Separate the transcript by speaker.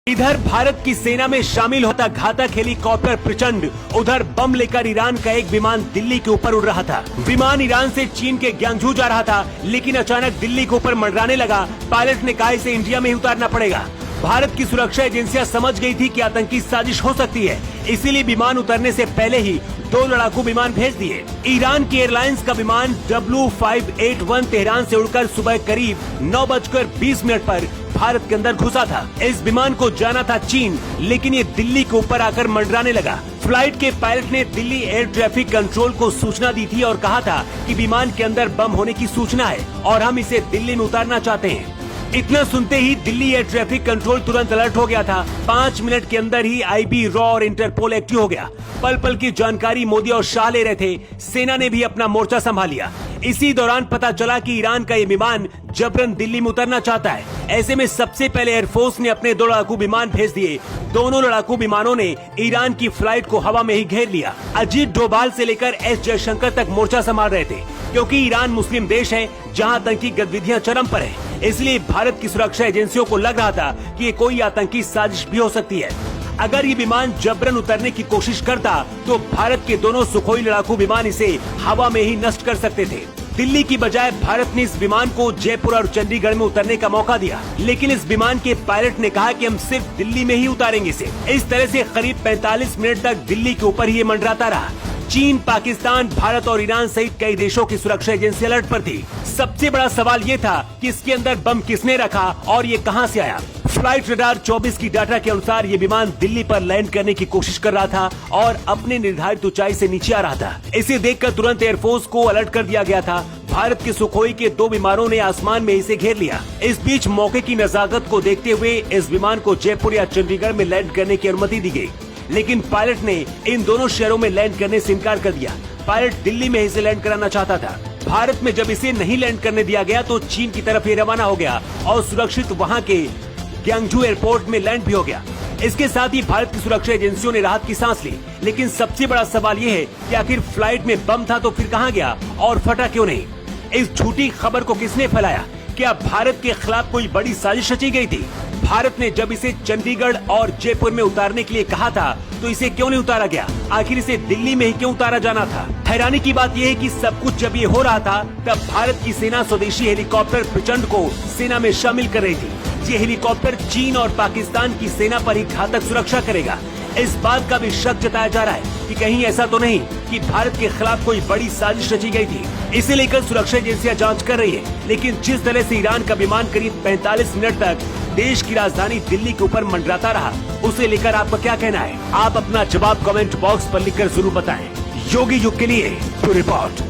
Speaker 1: इधर भारत की सेना में शामिल होता घातक हेलीकॉप्टर प्रचंड, उधर बम लेकर ईरान का एक विमान दिल्ली के ऊपर उड़ रहा था। विमान ईरान से चीन के ग्यांगझू जा रहा था, लेकिन अचानक दिल्ली के ऊपर मंडराने लगा। पायलट ने कहा इसे इंडिया में ही उतारना पड़ेगा। भारत की सुरक्षा एजेंसियां समझ गई थी कि आतंकी साजिश हो सकती है, इसीलिए विमान उतरने से पहले ही 2 लड़ाकू विमान भेज दिए। ईरान की एयरलाइंस का विमान W581 तेहरान से उड़कर सुबह करीब 9:20 पर भारत के अंदर घुसा था। इस विमान को जाना था चीन, लेकिन ये दिल्ली के ऊपर आकर मंडराने लगा। फ्लाइट के पायलट ने दिल्ली एयर ट्रैफिक कंट्रोल को सूचना दी थी और कहा था कि विमान के अंदर बम होने की सूचना है और हम इसे दिल्ली में उतारना चाहते हैं। इतना सुनते ही दिल्ली एयर ट्रैफिक कंट्रोल तुरंत अलर्ट हो गया था। 5 मिनट के अंदर ही IB, रॉ और इंटरपोल एक्टिव हो गया। पल पल की जानकारी मोदी और शाह ले रहे थे। सेना ने भी अपना मोर्चा संभाल लिया। इसी दौरान पता चला कि ईरान का ये विमान जबरन दिल्ली में उतरना चाहता है। ऐसे में सबसे पहले एयरफोर्स ने अपने 2 लड़ाकू विमान भेज दिए। दोनों लड़ाकू विमानों ने ईरान की फ्लाइट को हवा में ही घेर लिया। अजीत डोभाल से लेकर S जयशंकर तक मोर्चा संभाल रहे थे, क्योंकि ईरान मुस्लिम देश है जहां आतंकी गतिविधियां चरम पर है। इसलिए भारत की सुरक्षा एजेंसियों को लग रहा था कि ये कोई आतंकी साजिश भी हो सकती है। अगर ये विमान जबरन उतरने की कोशिश करता तो भारत के दोनों सुखोई लड़ाकू विमान इसे हवा में ही नष्ट कर सकते थे। दिल्ली की बजाय भारत ने इस विमान को जयपुर और चंडीगढ़ में उतरने का मौका दिया, लेकिन इस विमान के पायलट ने कहा कि हम सिर्फ दिल्ली में ही उतारेंगे इसे। इस तरह से करीब 45 मिनट तक दिल्ली के ऊपर ही मंडराता रहा। चीन, पाकिस्तान, भारत और ईरान सहित कई देशों की सुरक्षा एजेंसी अलर्ट पर थी। सबसे बड़ा सवाल ये था कि इसके अंदर बम किसने रखा और ये कहां से आया। फ्लाइट रडार 24 की डाटा के अनुसार ये विमान दिल्ली पर लैंड करने की कोशिश कर रहा था और अपने निर्धारित ऊंचाई से नीचे आ रहा था। इसे देखकर तुरंत एयरफोर्स को अलर्ट कर दिया गया था। भारत के सुखोई के 2 विमानों ने आसमान में इसे घेर लिया। इस बीच मौके की नजाकत को देखते हुए इस विमान को जयपुर या चंडीगढ़ में लैंड करने की अनुमति दी गयी, लेकिन पायलट ने इन दोनों शहरों में लैंड करने से इनकार कर दिया। पायलट दिल्ली में इसे लैंड कराना चाहता था। भारत में जब इसे नहीं लैंड करने दिया गया तो चीन की तरफ ये रवाना हो गया और सुरक्षित वहां के ग्यांगझू एयरपोर्ट में लैंड भी हो गया। इसके साथ ही भारत की सुरक्षा एजेंसियों ने राहत की सांस ली। लेकिन सबसे बड़ा सवाल ये है कि आखिर फ्लाइट में बम था तो फिर कहां गया और फटा क्यों नहीं। इस झूठी खबर को किसने फैलाया? क्या भारत के खिलाफ कोई बड़ी साजिश रची गई थी? भारत ने जब इसे चंडीगढ़ और जयपुर में उतारने के लिए कहा था तो इसे क्यों नहीं उतारा गया? आखिर इसे दिल्ली में ही क्यों उतारा जाना था? हैरानी की बात यह है कि सब कुछ जब ये हो रहा था तब भारत की सेना स्वदेशी हेलीकॉप्टर प्रचंड को सेना में शामिल कर रही थी। ये हेलीकॉप्टर चीन और पाकिस्तान की सेना पर ही घातक सुरक्षा करेगा। इस बात का भी शक जताया जा रहा है कि कहीं ऐसा तो नहीं कि भारत के खिलाफ कोई बड़ी साजिश रची गई थी। इसे लेकर सुरक्षा एजेंसियां जांच कर रही है। लेकिन जिस तरह से ईरान का विमान करीब 45 मिनट तक देश की राजधानी दिल्ली के ऊपर मंडराता रहा, उसे लेकर आपका क्या कहना है? आप अपना जवाब कमेंट बॉक्स पर लिखकर जरूर बताएं। योगी युग के लिए टू रिपोर्ट।